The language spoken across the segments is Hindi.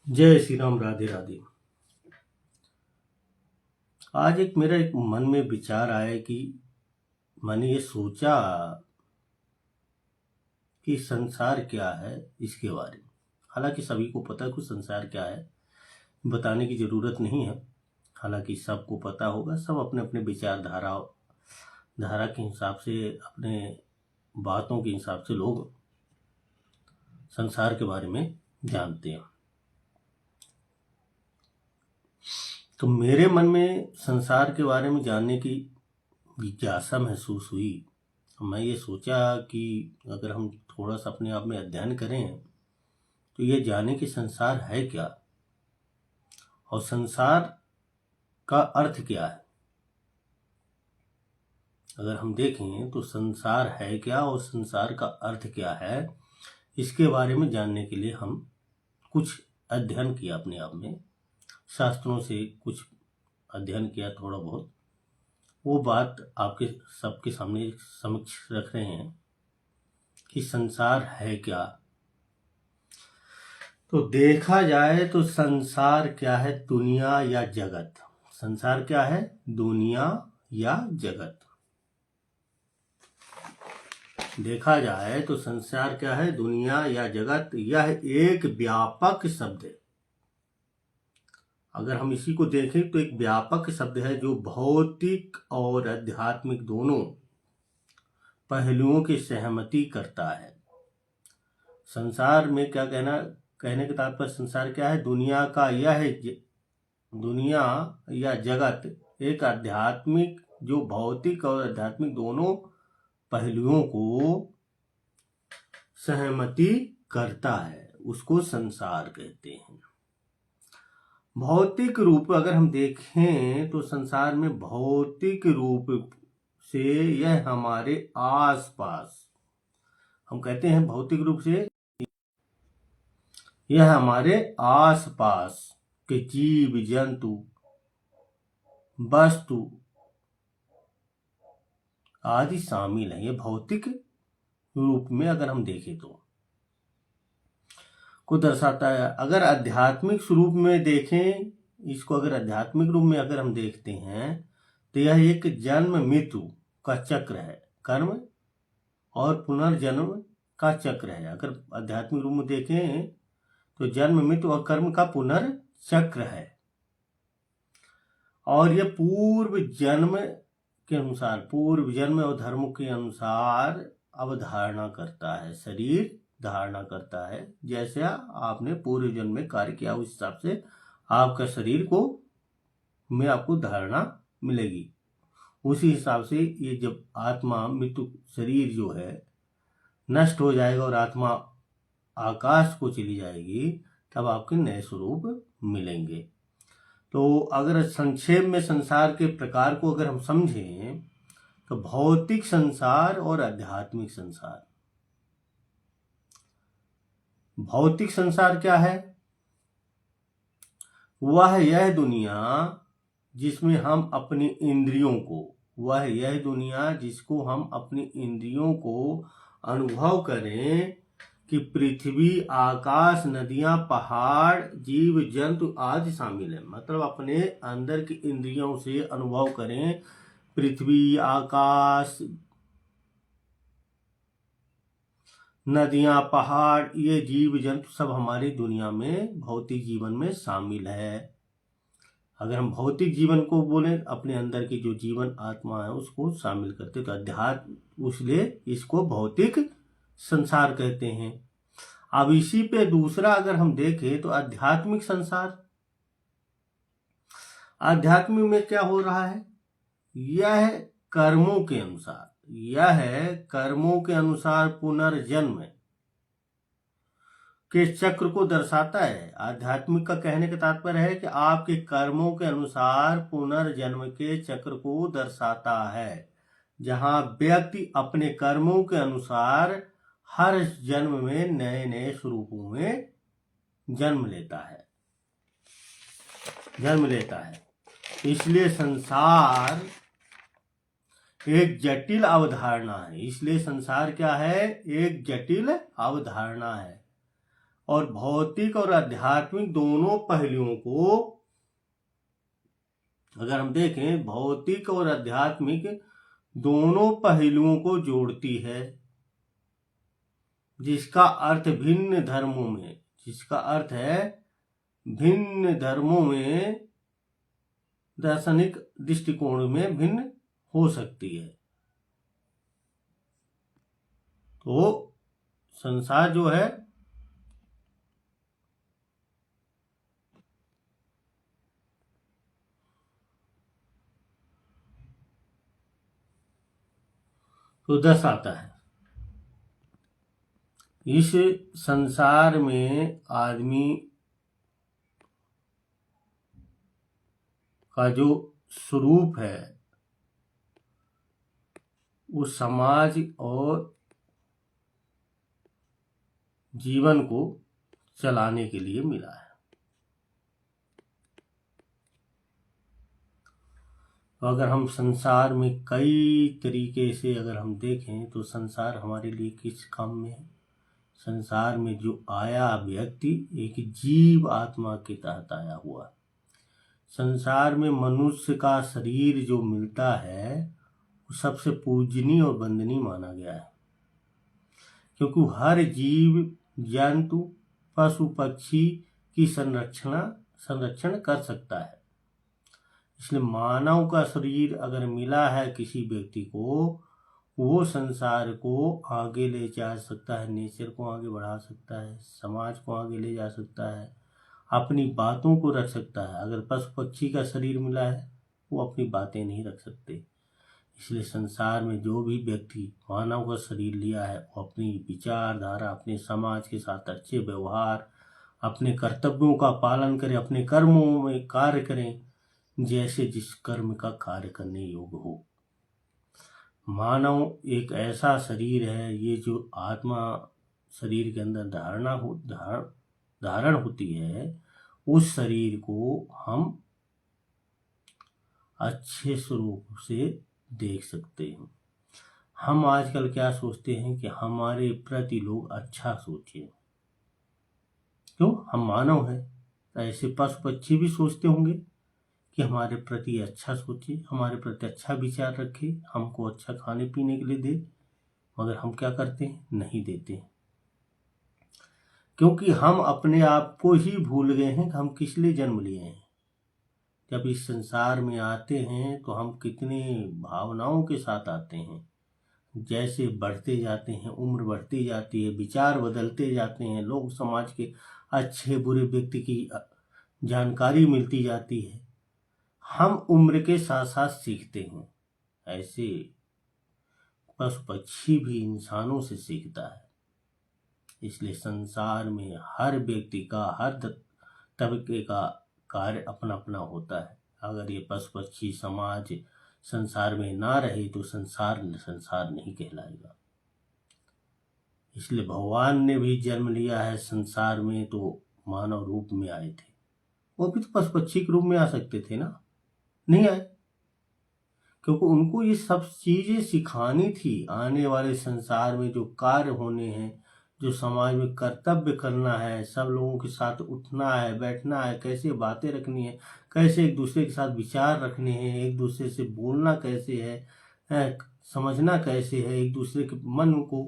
जय श्री राम। राधे राधे। आज मेरा मन में विचार आया कि मैंने ये सोचा कि संसार क्या है, इसके बारे में। हालांकि सभी को पता है कि संसार क्या है, बताने की ज़रूरत नहीं है। हालांकि सबको पता होगा, सब अपने अपने धारा के हिसाब से, अपने बातों के हिसाब से लोग संसार के बारे में जानते हैं। तो मेरे मन में संसार के बारे में जानने की जिज्ञासा महसूस हुई। मैं ये सोचा कि अगर हम थोड़ा सा अपने आप में अध्ययन करें तो ये जाने कि संसार है क्या और संसार का अर्थ क्या है। अगर हम देखें तो संसार है क्या और संसार का अर्थ क्या है, इसके बारे में जानने के लिए हम कुछ अध्ययन किया, अपने आप में शास्त्रों से कुछ अध्ययन किया थोड़ा बहुत। वो बात आपके सबके सामने समक्ष रख रहे हैं कि संसार है क्या। तो देखा जाए तो संसार क्या है, दुनिया या जगत। संसार क्या है, दुनिया या जगत। देखा जाए तो संसार क्या है, दुनिया या जगत। यह एक व्यापक शब्द है। अगर हम इसी को देखें तो एक व्यापक शब्द है जो भौतिक और आध्यात्मिक दोनों पहलुओं की सहमति करता है। संसार में क्या कहने का तात्पर्य, संसार क्या है, दुनिया या जगत एक आध्यात्मिक, जो भौतिक और आध्यात्मिक दोनों पहलुओं को सहमति करता है, उसको संसार कहते हैं। भौतिक रूप अगर हम देखें तो संसार में भौतिक रूप से यह हमारे आसपास, हम कहते हैं भौतिक रूप से यह हमारे आसपास के जीव जंतु वस्तु आदि शामिल है। ये भौतिक रूप में अगर हम देखें तो को दर्शाता है। अगर आध्यात्मिक स्वरूप में देखें इसको, अगर आध्यात्मिक रूप में अगर हम देखते हैं तो यह एक जन्म मृत्यु का चक्र है, कर्म और पुनर्जन्म का चक्र है। अगर आध्यात्मिक रूप में देखें तो जन्म मृत्यु और कर्म का पुनर्चक्र है। और यह पूर्व जन्म के अनुसार, पूर्व जन्म और धर्मों के अनुसार अवधारणा करता है, शरीर धारणा करता है। जैसे आपने पूर्व जन्म में कार्य किया उस हिसाब से आपका शरीर को में आपको धारणा मिलेगी। उसी हिसाब से ये जब आत्मा मृत्यु, शरीर जो है नष्ट हो जाएगा और आत्मा आकाश को चली जाएगी, तब आपके नए स्वरूप मिलेंगे। तो अगर संक्षेप में संसार के प्रकार को अगर हम समझें तो भौतिक संसार और आध्यात्मिक संसार। भौतिक संसार क्या है, वह यह दुनिया जिसमें हम अपनी इंद्रियों को, वह यह दुनिया जिसको हम अपनी इंद्रियों को अनुभव करें कि पृथ्वी, आकाश, नदियां, पहाड़, जीव जंतु आदि शामिल है। मतलब अपने अंदर की इंद्रियों से अनुभव करें पृथ्वी, आकाश, नदियां, पहाड़, ये जीव जंतु सब हमारी दुनिया में भौतिक जीवन में शामिल है। अगर हम भौतिक जीवन को बोले, अपने अंदर की जो जीवन आत्मा है उसको शामिल करते तो अध्यात्म, इसलिए इसको भौतिक संसार कहते हैं। अब इसी पे दूसरा अगर हम देखें तो आध्यात्मिक संसार। आध्यात्मिक में क्या हो रहा है, यह कर्मों के अनुसार, यह कर्मों के अनुसार पुनर्जन्म के चक्र को दर्शाता है। आध्यात्मिक का कहने का तात्पर्य है कि आपके कर्मों के अनुसार पुनर्जन्म के चक्र को दर्शाता है, जहां व्यक्ति अपने कर्मों के अनुसार हर जन्म में नए नए स्वरूपों में जन्म लेता है। इसलिए संसार एक जटिल अवधारणा है। इसलिए संसार क्या है, एक जटिल अवधारणा है। और भौतिक और आध्यात्मिक दोनों पहलुओं को अगर हम देखें, भौतिक और आध्यात्मिक दोनों पहलुओं को जोड़ती है, जिसका अर्थ है भिन्न धर्मों में दार्शनिक दृष्टिकोण में भिन्न हो सकती है। तो संसार जो है तो 10 आता है। इस संसार में आदमी का जो स्वरूप है वो समाज और जीवन को चलाने के लिए मिला है। तो अगर हम संसार में कई तरीके से अगर हम देखें तो संसार हमारे लिए किस काम में है? संसार में जो आया व्यक्ति एक जीव आत्मा के तहत आया हुआ। संसार में मनुष्य का शरीर जो मिलता है वो सबसे पूजनीय और वंदनीय माना गया है, क्योंकि हर जीव जंतु पशु पक्षी की संरक्षण कर सकता है। इसलिए मानव का शरीर अगर मिला है किसी व्यक्ति को, वो संसार को आगे ले जा सकता है, नेचर को आगे बढ़ा सकता है, समाज को आगे ले जा सकता है, अपनी बातों को रख सकता है। अगर पशु पक्षी का शरीर मिला है वो अपनी बातें नहीं रख सकते। इसलिए संसार में जो भी व्यक्ति मानव का शरीर लिया है वो अपनी विचारधारा, अपने समाज के साथ अच्छे व्यवहार, अपने कर्तव्यों का पालन करें, अपने कर्मों में कार्य करें जैसे जिस कर्म का कार्य करने योग्य हो। मानव एक ऐसा शरीर है, ये जो आत्मा शरीर के अंदर धारण होती है, उस शरीर को हम अच्छे स्वरूप से देख सकते हैं। हम आजकल क्या सोचते हैं कि हमारे प्रति लोग अच्छा सोचें, क्यों? हम मानव हैं। ऐसे पशु पक्षी भी सोचते होंगे कि हमारे प्रति अच्छा सोचे, हमारे प्रति अच्छा विचार रखे, हमको अच्छा खाने पीने के लिए दे, मगर हम क्या करते हैं? नहीं देते हैं, क्योंकि हम अपने आप को ही भूल गए हैं कि हम किस लिए जन्म लिए हैं। जब इस संसार में आते हैं तो हम कितने भावनाओं के साथ आते हैं। जैसे बढ़ते जाते हैं, उम्र बढ़ती जाती है, विचार बदलते जाते हैं, लोग समाज के अच्छे बुरे व्यक्ति की जानकारी मिलती जाती है, हम उम्र के साथ साथ सीखते हैं। ऐसे पशु पक्षी भी इंसानों से सीखता है। इसलिए संसार में हर व्यक्ति का, हर तबके का कार्य अपना अपना होता है। अगर ये पशु पक्षी समाज संसार में ना रहे तो संसार नहीं कहलाएगा। इसलिए भगवान ने भी जन्म लिया है संसार में तो मानव रूप में आए थे। वो भी तो पशु पक्षी के रूप में आ सकते थे ना, नहीं आए, क्योंकि उनको ये सब चीजें सिखानी थी। आने वाले संसार में जो कार्य होने हैं, जो समाज में कर्तव्य करना है, सब लोगों के साथ उठना है, बैठना है, कैसे बातें रखनी है, कैसे एक दूसरे के साथ विचार रखने हैं, एक दूसरे से बोलना कैसे है, समझना कैसे है, एक दूसरे के मन को,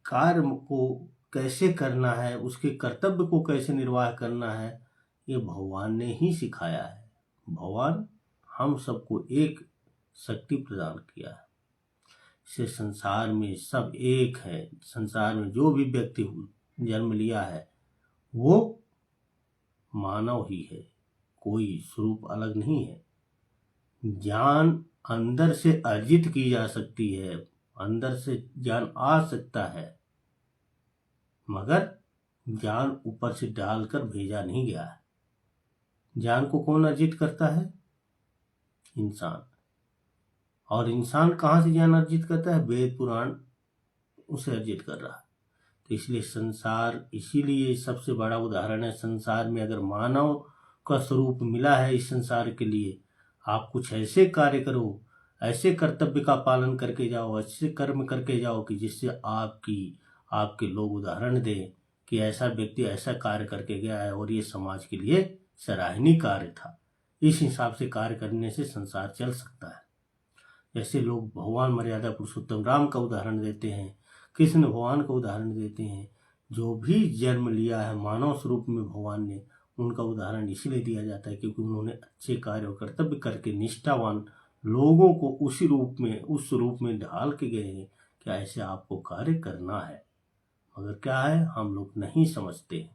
कार्य को कैसे करना है, उसके कर्तव्य को कैसे निर्वाह करना है, ये भगवान ने ही सिखाया है। भगवान हम सबको एक शक्ति प्रदान किया है। से संसार में सब एक है। संसार में जो भी व्यक्ति जन्म लिया है वो मानव ही है, कोई स्वरूप अलग नहीं है। ज्ञान अंदर से अर्जित की जा सकती है, अंदर से ज्ञान आ सकता है, मगर ज्ञान ऊपर से डालकर भेजा नहीं गया है। ज्ञान को कौन अर्जित करता है? इंसान। और इंसान कहाँ से ज्ञान अर्जित करता है? वेद पुराण उसे अर्जित कर रहा है। तो इसलिए संसार, इसीलिए सबसे बड़ा उदाहरण है। संसार में अगर मानव का स्वरूप मिला है इस संसार के लिए, आप कुछ ऐसे कार्य करो, ऐसे कर्तव्य का पालन करके जाओ, अच्छे कर्म करके जाओ कि जिससे आपके लोग उदाहरण दें कि ऐसा व्यक्ति ऐसा कार्य करके गया है और ये समाज के लिए सराहनीय कार्य था। इस हिसाब से कार्य करने से संसार चल सकता है। जैसे लोग भगवान मर्यादा पुरुषोत्तम राम का उदाहरण देते हैं, कृष्ण भगवान का उदाहरण देते हैं, जो भी जन्म लिया है मानव स्वरूप में भगवान ने, उनका उदाहरण इसलिए दिया जाता है क्योंकि उन्होंने अच्छे कार्य और कर्तव्य करके निष्ठावान लोगों को उसी रूप में, उस रूप में ढाल के गए हैं कि ऐसे आपको कार्य करना है। मगर क्या है, हम लोग नहीं समझते।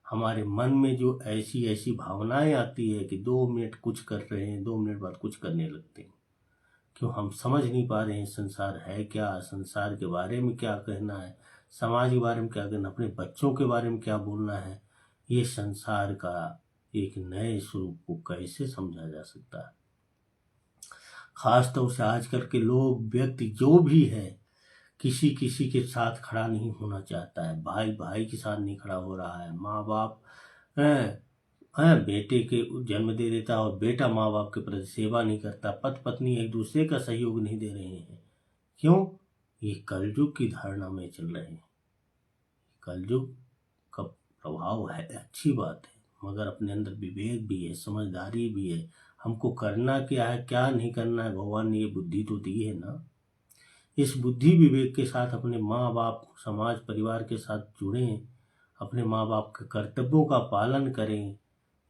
हमारे मन में जो ऐसी ऐसी भावनाएं आती है कि 2 मिनट कुछ कर रहे हैं, 2 मिनट बाद कुछ करने लगते हैं। क्यों हम समझ नहीं पा रहे हैं संसार है क्या, संसार के बारे में क्या कहना है, समाज के बारे में क्या कहना, अपने बच्चों के बारे में क्या बोलना है। ये संसार का एक नए स्वरूप को कैसे समझा जा सकता है। खास तौर से आजकल के लोग, व्यक्ति जो भी है, किसी किसी के साथ खड़ा नहीं होना चाहता है। भाई भाई के साथ नहीं खड़ा हो रहा है। माँ बाप बेटे के जन्म दे देता है और बेटा माँ बाप के प्रति सेवा नहीं करता। पति पत्नी एक दूसरे का सहयोग नहीं दे रहे हैं। क्यों? ये कलयुग की धारणा में चल रहे हैं। कलयुग का प्रभाव है, अच्छी बात है, मगर अपने अंदर विवेक भी है, समझदारी भी है। हमको करना क्या है, क्या नहीं करना है, भगवान ने ये बुद्धि तो दी है ना। इस बुद्धि विवेक के साथ अपने माँ बाप, समाज, परिवार के साथ जुड़ें, अपने माँ बाप के कर्तव्यों का पालन करें,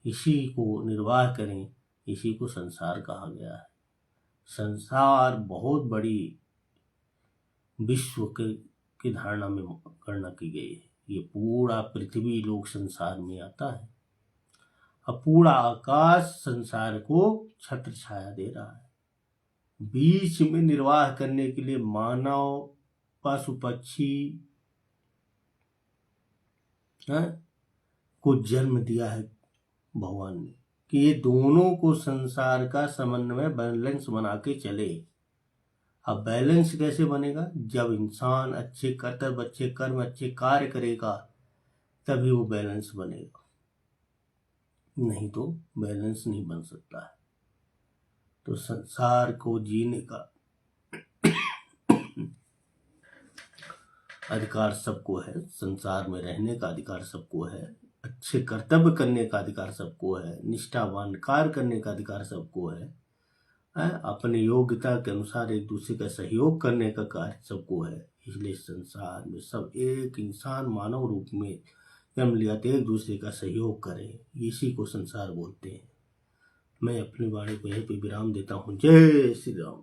इसी को निर्वाह करें। इसी को संसार कहा गया है। संसार बहुत बड़ी विश्व की धारणा में गणना की गई है। ये पूरा पृथ्वी लोक संसार में आता है। अब पूरा आकाश संसार को छत्र छाया दे रहा है। बीच में निर्वाह करने के लिए मानव, पशु पक्षी को जन्म दिया है भगवान ने, कि ये दोनों को संसार का समन्वय, बैलेंस बना के चले। अब बैलेंस कैसे बनेगा? जब इंसान अच्छे कर्तव्य, अच्छे कर्म, अच्छे कार्य करेगा, तभी वो बैलेंस बनेगा, नहीं तो बैलेंस नहीं बन सकता है। तो संसार को जीने का अधिकार सबको है, संसार में रहने का अधिकार सबको है, अच्छे कर्तव्य करने का अधिकार सबको है, निष्ठावान कार्य करने का अधिकार सबको है, अपनी योग्यता के अनुसार एक दूसरे का सहयोग करने का कार्य सबको है। इसलिए संसार में सब एक इंसान मानव रूप में जन्म लिया तो एक दूसरे का सहयोग करें, इसी को संसार बोलते हैं। मैं अपनी वाणी को यहीं पे विराम देता हूँ। जय श्री राम।